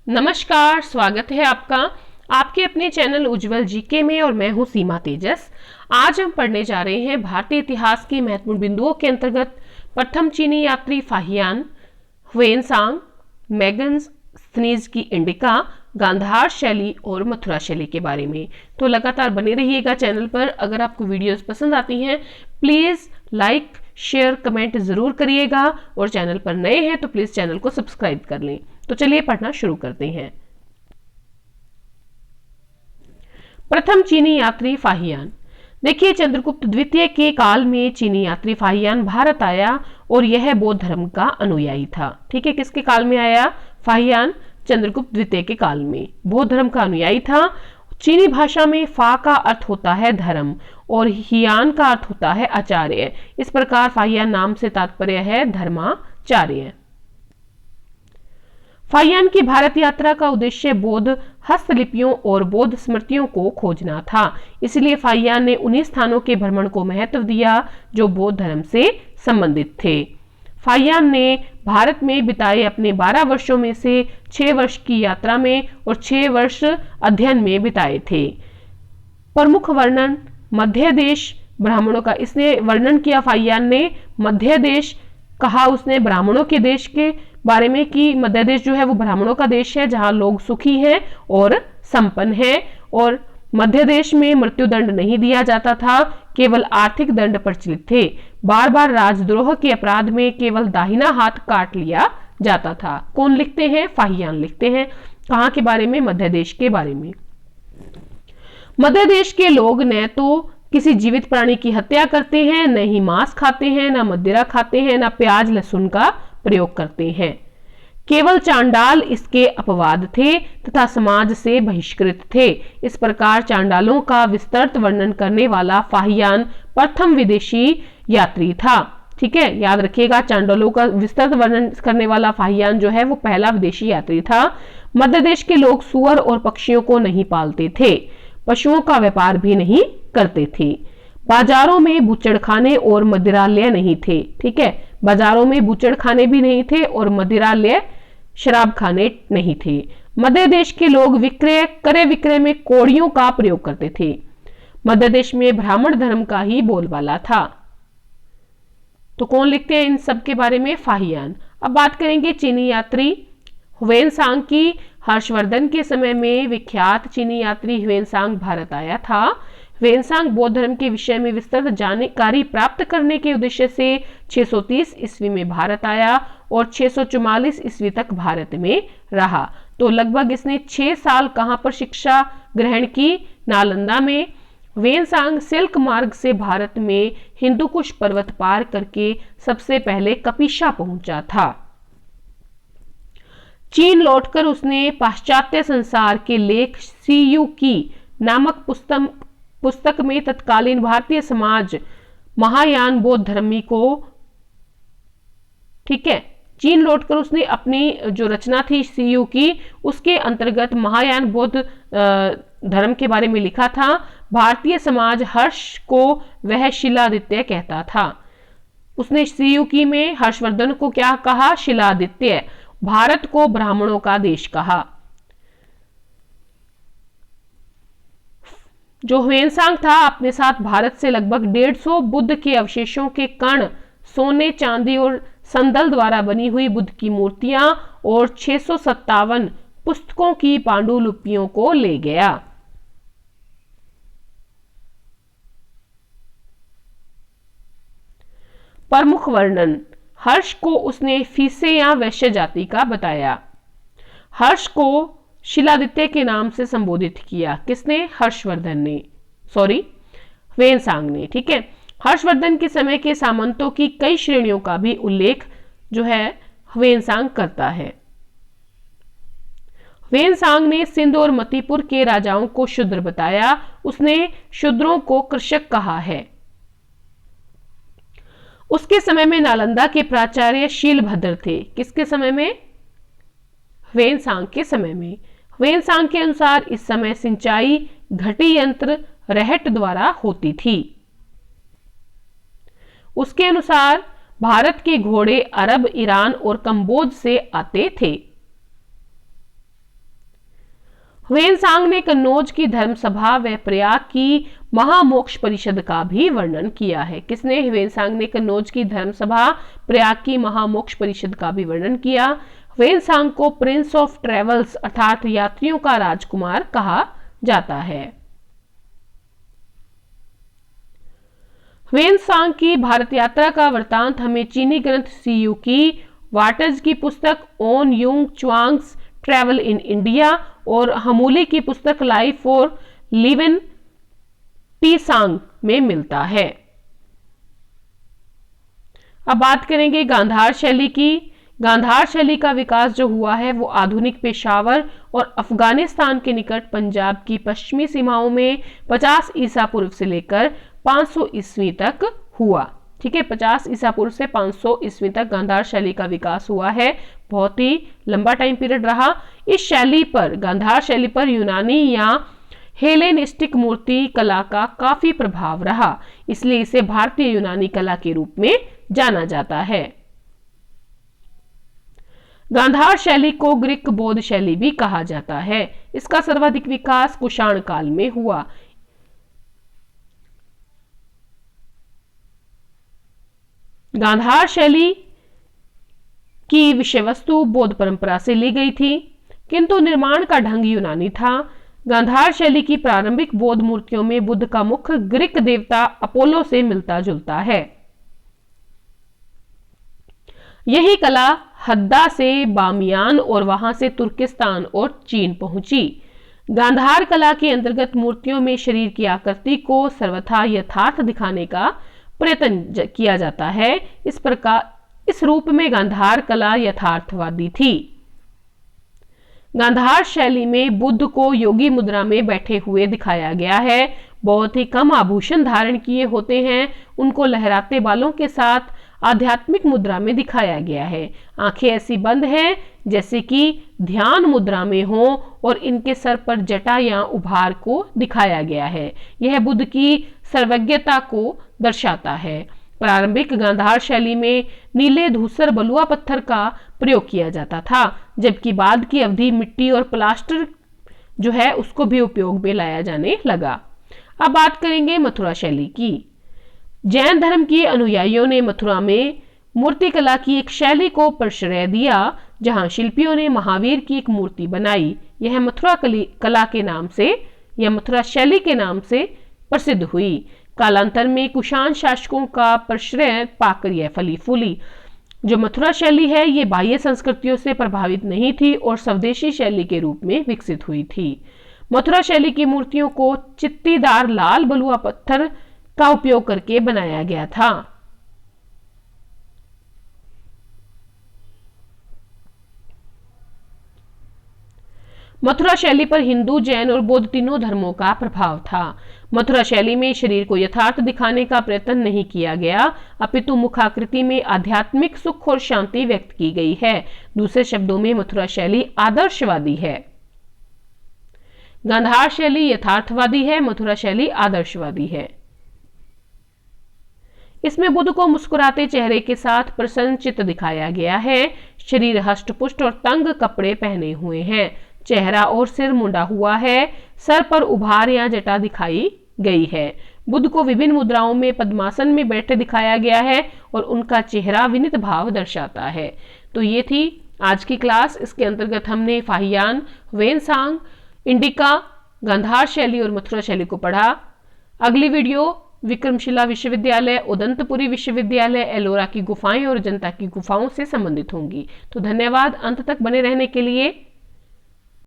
नमस्कार, स्वागत है आपका आपके अपने चैनल उज्जवल जीके में और मैं हूं सीमा तेजस। आज हम पढ़ने जा रहे हैं भारतीय इतिहास के महत्वपूर्ण बिंदुओं के अंतर्गत प्रथम चीनी यात्री Fahien, Hiuen Tsang, Megasthenes Indica, Gandhara शैली और मथुरा शैली के बारे में। तो लगातार बने रहिएगा चैनल पर। अगर आपको वीडियोस पसंद आती हैं प्लीज लाइक, शेयर, कमेंट जरूर करिएगा और चैनल पर नए हैं तो प्लीज चैनल को सब्सक्राइब कर लें। तो चलिए पढ़ना शुरू करते हैं। प्रथम चीनी यात्री फाहियान। देखिए, चंद्रगुप्त द्वितीय के काल में चीनी यात्री फाहियान भारत आया और यह बौद्ध धर्म का अनुयायी था। ठीक है, किसके काल में आया? फाहियान चंद्रगुप्त द्वितीय के काल में बौद्ध धर्म का अनुयायी था। चीनी भाषा में फा का अर्थ होता है धर्म और हियान का अर्थ होता है आचार्य। इस प्रकार फाहियान नाम से तात्पर्य है धर्माचार्य। फाहियान की भारत यात्रा का उद्देश्य बौद्ध हस्तलिपियों और बौद्ध स्मृतियों को खोजना था। इसलिए फाहियान ने उन्हीं स्थानों के भ्रमण को महत्व दिया जो बौद्ध धर्म से संबंधित थे। फाहियान ने भारत में बिताए अपने 12 वर्षों में से 6 वर्ष की यात्रा में और 6 वर्ष अध्ययन में बिताए थे। प्रमुख वर्णन मध्य देश ब्राह्मणों का इसने वर्णन किया। फाहियान ने मध्य देश कहा उसने ब्राह्मणों के देश के बारे में कि मध्य देश जो है वो ब्राह्मणों का देश है जहां लोग सुखी हैं और संपन्न हैं और मध्य देश में मृत्युदंड नहीं दिया जाता था, केवल आर्थिक दंड प्रचलित थे। बार बार राजद्रोह के अपराध में केवल दाहिना हाथ काट लिया जाता था। कौन लिखते हैं? फाहियान लिखते हैं। कहां के बारे में? मध्य देश के बारे में। मध्य देश के लोग न तो किसी जीवित प्राणी की हत्या करते हैं, न ही मांस खाते हैं, न मदिरा खाते हैं, न प्याज लहसुन का प्रयोग करते हैं। केवल चांडाल इसके अपवाद थे तथा समाज से बहिष्कृत थे। इस प्रकार चांडालों का विस्तृत वर्णन करने वाला फाहियान प्रथम विदेशी यात्री था। ठीक है, याद रखिएगा, चांडालों का विस्तृत वर्णन करने वाला फाहियान जो है वो पहला विदेशी यात्री था। मध्य देश के लोग सुअर और पक्षियों को नहीं पालते थे, पशुओं का व्यापार भी नहीं करते थे। बाजारों में बुचड़खाने और मदिरालय नहीं थे। ठीक है, बाजारों में बुचड़खाने भी नहीं थे और मदिरालय शराब खाने नहीं थे। मध्य देश के लोग क्रय विक्रय में कौड़ियों का प्रयोग करते थे। मध्य देश में ब्राह्मण धर्म का ही बोलबाला था। तो कौन लिखते हैं इन सब के बारे में? फाहियान। अब बात करेंगे चीनी यात्री ह्वेनसांग की। हर्षवर्धन के समय में विख्यात चीनी यात्री ह्वेनसांग भारत आया था। ह्वेनसांग बौद्ध धर्म के विषय में विस्तृत जानकारी प्राप्त करने के उद्देश्य से 630 ईस्वी में भारत आया और 644 ईस्वी तक भारत में रहा। तो लगभग इसने 6 साल कहां पर शिक्षा ग्रहण की? नालंदा में। ह्वेनसांग सिल्क मार्ग से भारत में हिंदुकुश पर्वत पार करके सबसे पहले कपिशा पहुंचा था। चीन लौटकर उसने पाश्चात्य संसार के लेख सीयू की नामक पुस्तक में तत्कालीन भारतीय समाज महायान बौद्ध धर्मी को, ठीक है, चीन लौटकर उसने अपनी जो रचना थी सीयू की उसके अंतर्गत महायान बौद्ध धर्म के बारे में लिखा था। भारतीय समाज हर्ष को वह शिलादित्य कहता था। उसने सीयू की में हर्षवर्धन को क्या कहा? शिलादित्य। भारत को ब्राह्मणों का देश कहा। जो ह्वेनसांग था अपने साथ भारत से लगभग 150 बुद्ध के अवशेषों के कण, सोने, चांदी और संदल द्वारा बनी हुई बुद्ध की मूर्तियां और 657 पुस्तकों की पांडुलिपियों को ले गया। प्रमुख वर्णन हर्ष को उसने फीसे या वैश्य जाति का बताया। हर्ष को शिलादित्य के नाम से संबोधित किया। किसने? हर्षवर्धन ने, ह्वेनसांग ने। ठीक है, हर्षवर्धन के समय के सामंतों की कई श्रेणियों का भी उल्लेख जो है ह्वेनसांग करता है। ह्वेनसांग ने सिंध और मतिपुर के राजाओं को शूद्र बताया। उसने शूद्रों को कृषक कहा है। उसके समय में नालंदा के प्राचार्य शीलभद्र थे। किसके समय में? ह्वेनसांग के समय में। ह्वेनसांग के अनुसार इस समय सिंचाई घटी यंत्र रहट द्वारा होती थी। उसके अनुसार भारत के घोड़े अरब, ईरान और कंबोज से आते थे। ह्वेनसांग ने कन्नौज की धर्मसभा व प्रयाग की महामोक्ष परिषद का भी वर्णन किया है। किसने? ह्वेनसांग ने कन्नौज की धर्मसभा, प्रयाग की महामोक्ष परिषद का भी वर्णन किया। ह्वेनसांग को प्रिंस ऑफ ट्रेवल्स अर्थात यात्रियों का राजकुमार कहा जाता है। ह्वेनसांग की भारत यात्रा का वृतांत हमें चीनी ग्रंथ सीयू की वाटज की पुस्तक on Yuan Chwang's travel in India और हमूली की पुस्तक लाइफ फॉर लिविन टीसांग में मिलता है। अब बात करेंगे गांधार शैली की। गांधार शैली का विकास जो हुआ है वो आधुनिक पेशावर और अफगानिस्तान के निकट पंजाब की पश्चिमी सीमाओं में 50 ईसा पूर्व से लेकर 500 ईस्वी तक हुआ। ठीक है, 50 ईसा पूर्व से 500 ईस्वी तक गांधार शैली का विकास हुआ है। बहुत ही लंबा टाइम पीरियड रहा। इस शैली पर, गांधार शैली पर यूनानी या हेलेनिस्टिक मूर्ति कला का काफी प्रभाव रहा, इसलिए इसे भारतीय यूनानी कला के रूप में जाना जाता है। गांधार शैली को ग्रीक बौद्ध शैली भी कहा जाता है। इसका सर्वाधिक विकास कुषाण काल में हुआ। गांधार शैली की विषय वस्तु बौद्ध परंपरा से ली गई थी, किंतु निर्माण का ढंग यूनानी था। गांधार शैली की प्रारंभिक बौद्ध मूर्तियों में बुद्ध का मुख ग्रीक देवता अपोलो से मिलता जुलता है। यही कला हद्दा से बामियान और वहां से तुर्किस्तान और चीन पहुंची। गांधार कला के अंतर्गत मूर्तियों में शरीर की आकृति को सर्वथा यथार्थ दिखाने का प्रयत्न किया जाता है। इस रूप में गांधार कला यथार्थवादी थी। गांधार शैली में बुद्ध को योगी मुद्रा में बैठे हुए दिखाया गया है। बहुत ही कम आभूषण धारण किए होते हैं। उनको लहराते बालों के साथ आध्यात्मिक मुद्रा में दिखाया गया है। आंखें ऐसी बंद हैं जैसे कि ध्यान मुद्रा में हो और इनके सर पर जटा या उभार को दिखाया गया है। यह बुद्ध की सर्वज्ञता को दर्शाता है। प्रारंभिक गांधार शैली में नीले धूसर बलुआ पत्थर का प्रयोग किया जाता था, जबकि बाद की अवधि मिट्टी और प्लास्टर जो है उसको भी उपयोग में लाया जाने लगा। अब बात करेंगे मथुरा शैली की। जैन धर्म के अनुयायियों ने मथुरा में मूर्तिकला की एक शैली को प्रश्रय दिया, जहां शिल्पियों ने महावीर की एक मूर्ति बनाई। यह मथुरा कला के नाम से या मथुरा शैली के नाम से प्रसिद्ध हुई। कालांतर में कुषाण शासकों का प्रश्रय पाकर यह फली फूली। जो मथुरा शैली है ये बाह्य संस्कृतियों से प्रभावित नहीं थी और स्वदेशी शैली के रूप में विकसित हुई थी। मथुरा शैली की मूर्तियों को चित्तीदार लाल बलुआ पत्थर का उपयोग करके बनाया गया था। मथुरा शैली पर हिंदू, जैन और बौद्ध तीनों धर्मों का प्रभाव था। मथुरा शैली में शरीर को यथार्थ दिखाने का प्रयत्न नहीं किया गया, अपितु मुखाकृति में आध्यात्मिक सुख और शांति व्यक्त की गई है। दूसरे शब्दों में मथुरा शैली आदर्शवादी है। गांधार शैली यथार्थवादी है, मथुरा शैली आदर्शवादी है। इसमें बुद्ध को मुस्कुराते चेहरे के साथ प्रसन्न चित्त दिखाया गया है। शरीर हष्टपुष्ट और तंग कपड़े पहने हुए हैं। चेहरा और सिर मुंडा हुआ है। सर पर उभार या जटा दिखाई गई है। बुद्ध को विभिन्न मुद्राओं में पद्मासन में बैठे दिखाया गया है और उनका चेहरा विनीत भाव दर्शाता है। तो ये थी आज की क्लास। इसके अंतर्गत हमने फाहियान, ह्वेनसांग, इंडिका, गांधार शैली और मथुरा शैली को पढ़ा। अगली वीडियो विक्रमशिला विश्वविद्यालय, उदंतपुरी विश्वविद्यालय, एलोरा की गुफाएं और अजंता की गुफाओं से संबंधित होंगी। तो धन्यवाद अंत तक बने रहने के लिए।